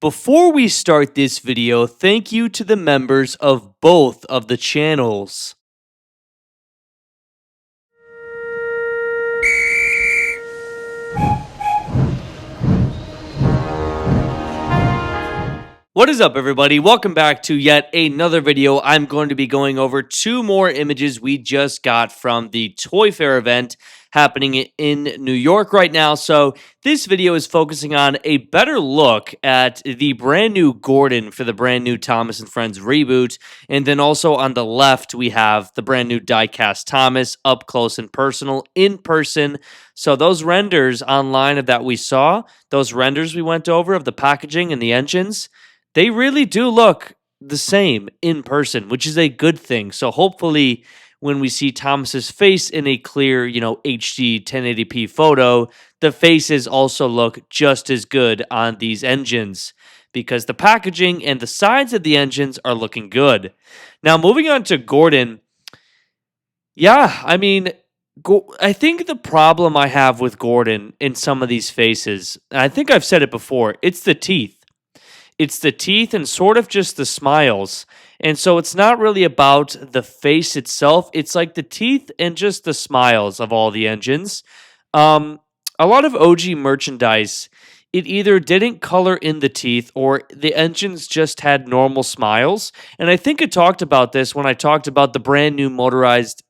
Before we start this video, thank you to the members of both of the channels. What is up, everybody? Welcome back to yet another video. I'm going to be going over two more images we just got from the Toy Fair event happening in New York right now. So this video is focusing on a better look at the brand new Gordon for the brand new Thomas and Friends reboot. And then also on the left, we have the brand new diecast Thomas up close and personal in person. So those renders online of that we saw, those renders we went over of the packaging and the engines, they really do look the same in person, which is a good thing. So hopefully when we see Thomas's face in a clear, HD 1080p photo, the faces also look just as good on these engines because the packaging and the sides of the engines are looking good. Now, moving on to Gordon. Yeah, I think the problem I have with Gordon in some of these faces, and I think I've said it before, it's the teeth. It's the teeth and sort of just the smiles. And so it's not really about the face itself. It's like the teeth and just the smiles of all the engines. A lot of OG merchandise, it either didn't color in the teeth or the engines just had normal smiles. And I think I talked about this when I talked about the brand new motorized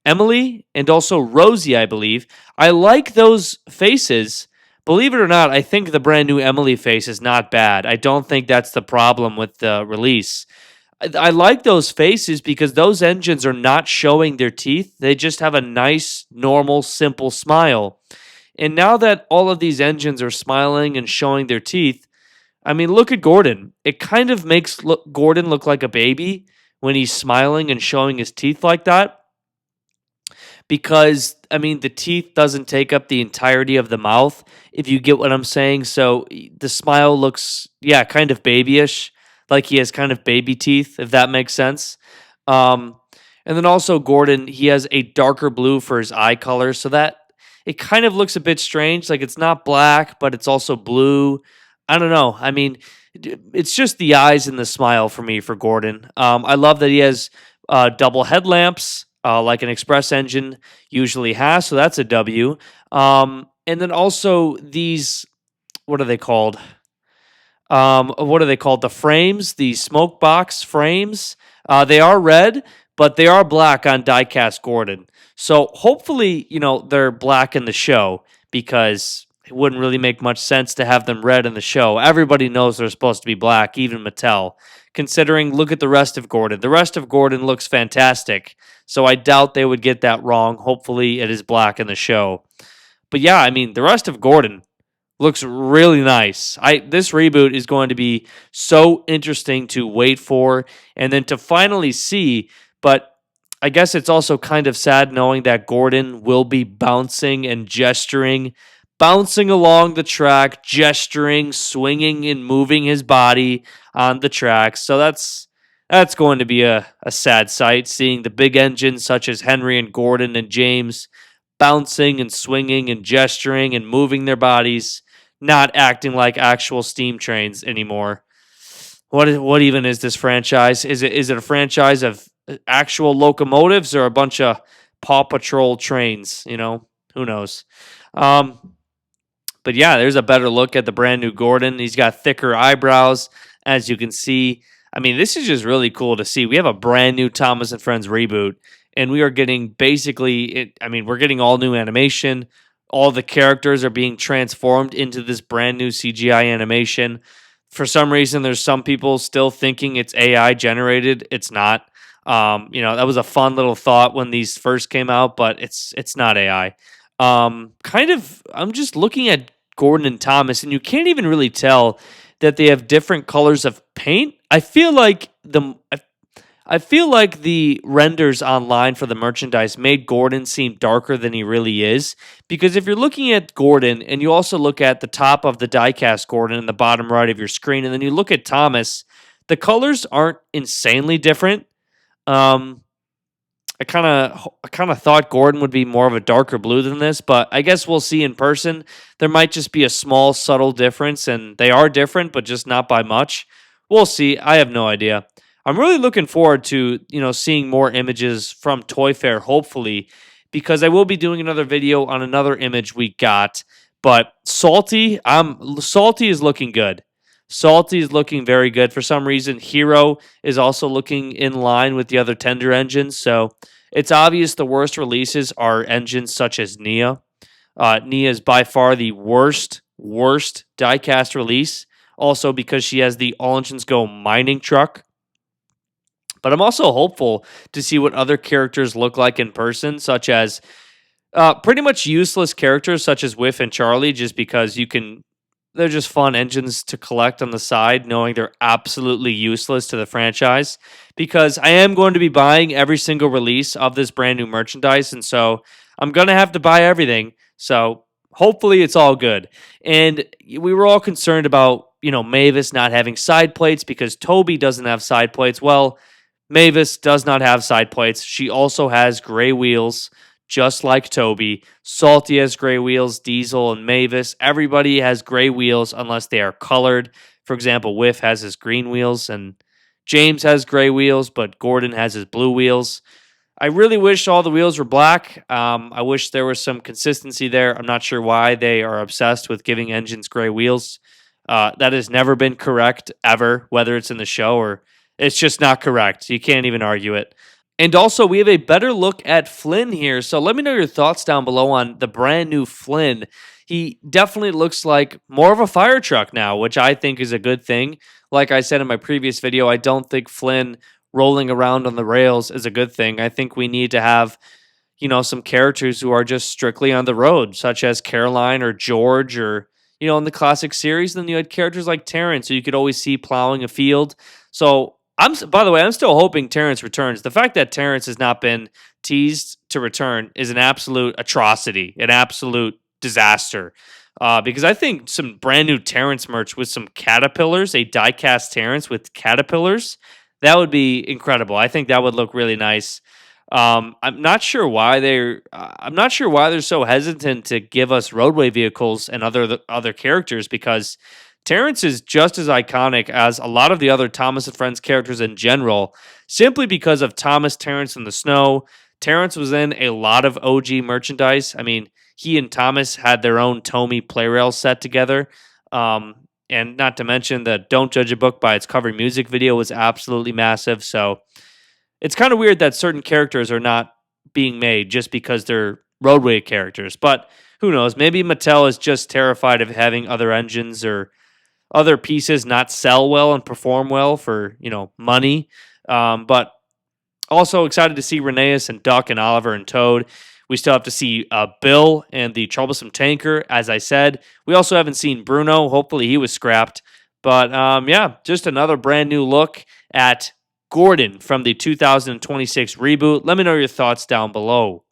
Emily and also Rosie, I believe. I like those faces. Believe it or not, I think the brand new Emily face is not bad. I don't think that's the problem with the release. I like those faces because those engines are not showing their teeth. They just have a nice, normal, simple smile. And now that all of these engines are smiling and showing their teeth, look at Gordon. It kind of makes Gordon look like a baby when he's smiling and showing his teeth like that. Because the teeth doesn't take up the entirety of the mouth, if you get what I'm saying. So the smile looks, kind of babyish, like he has kind of baby teeth, if that makes sense. And then also Gordon, he has a darker blue for his eye color, so that it kind of looks a bit strange. Like it's not black, but it's also blue. I don't know. It's just the eyes and the smile for me for Gordon. I love that he has double headlamps. Like an express engine usually has, so that's a W. And then also these, what are they called? The frames, the smoke box frames. They are red, but they are black on diecast Gordon. So hopefully, they're black in the show because it wouldn't really make much sense to have them red in the show. Everybody knows they're supposed to be black, even Mattel. Considering, look at the rest of Gordon. The rest of Gordon looks fantastic. So I doubt they would get that wrong. Hopefully it is black in the show. But yeah, the rest of Gordon looks really nice. This reboot is going to be so interesting to wait for and then to finally see. But I guess it's also kind of sad knowing that Gordon will be bouncing and gesturing, bouncing along the track, gesturing, swinging, and moving his body on the track. So that's going to be a sad sight, seeing the big engines such as Henry and Gordon and James bouncing and swinging and gesturing and moving their bodies, not acting like actual steam trains anymore. What even is this franchise? Is it a franchise of actual locomotives or a bunch of Paw Patrol trains? Who knows? But yeah, there's a better look at the brand new Gordon. He's got thicker eyebrows, as you can see. This is just really cool to see. We have a brand new Thomas and Friends reboot, and we are getting we're getting all new animation. All the characters are being transformed into this brand new CGI animation. For some reason, there's some people still thinking it's AI generated. It's not. That was a fun little thought when these first came out, but it's not AI. I'm just looking at Gordon and Thomas, and you can't even really tell that they have different colors of paint. I feel like the renders online for the merchandise made Gordon seem darker than he really is. Because if you're looking at Gordon and you also look at the top of the diecast Gordon in the bottom right of your screen, and then you look at Thomas, the colors aren't insanely different. I I kind of thought Gordon would be more of a darker blue than this, but I guess we'll see in person. There might just be a small subtle difference, and they are different, but just not by much. We'll see. I have no idea. I'm really looking forward to, seeing more images from Toy Fair, hopefully, because I will be doing another video on another image we got. But Salty is looking good. Salty is looking very good. For some reason, Hero is also looking in line with the other tender engines. So it's obvious the worst releases are engines such as Nia. Nia is by far the worst diecast release. Also because she has the All Engines Go mining truck. But I'm also hopeful to see what other characters look like in person, such as pretty much useless characters such as Whiff and Charlie, just because they're just fun engines to collect on the side, knowing they're absolutely useless to the franchise. Because I am going to be buying every single release of this brand new merchandise, and so I'm going to have to buy everything. So hopefully it's all good. And we were all concerned about, Mavis not having side plates because Toby doesn't have side plates. Well, Mavis does not have side plates. She also has gray wheels, just like Toby. Salty has gray wheels, Diesel and Mavis. Everybody has gray wheels unless they are colored. For example, Whiff has his green wheels, and James has gray wheels, but Gordon has his blue wheels. I really wish all the wheels were black. I wish there was some consistency there. I'm not sure why they are obsessed with giving engines gray wheels. That has never been correct ever, whether it's in the show or it's just not correct. You can't even argue it. And also, we have a better look at Flynn here. So let me know your thoughts down below on the brand new Flynn. He definitely looks like more of a fire truck now, which I think is a good thing. Like I said in my previous video, I don't think Flynn rolling around on the rails is a good thing. I think we need to have, some characters who are just strictly on the road, such as Caroline or George or, in the classic series. Then you had characters like Terrence, who you could always see plowing a field. So by the way, I'm still hoping Terrence returns. The fact that Terrence has not been teased to return is an absolute atrocity, an absolute disaster. Because I think some brand new Terrence merch with some caterpillars, a diecast Terrence with caterpillars, that would be incredible. I think that would look really nice. I'm not sure why they're so hesitant to give us roadway vehicles and other characters, because Terrence is just as iconic as a lot of the other Thomas and Friends characters in general, simply because of Thomas Terrence in the Snow. Terrence was in a lot of OG merchandise. I mean, he and Thomas had their own Tomy Playrail set together. And not to mention the Don't Judge a Book by its cover music video was absolutely massive. So it's kind of weird that certain characters are not being made just because they're roadway characters. But who knows? Maybe Mattel is just terrified of having other engines or other pieces not sell well and perform well for, money. But also excited to see Rheneas and Duck and Oliver and Toad. We still have to see Bill and the Troublesome Tanker, as I said. We also haven't seen Bruno. Hopefully he was scrapped. But yeah, just another brand new look at Gordon from the 2026 reboot. Let me know your thoughts down below.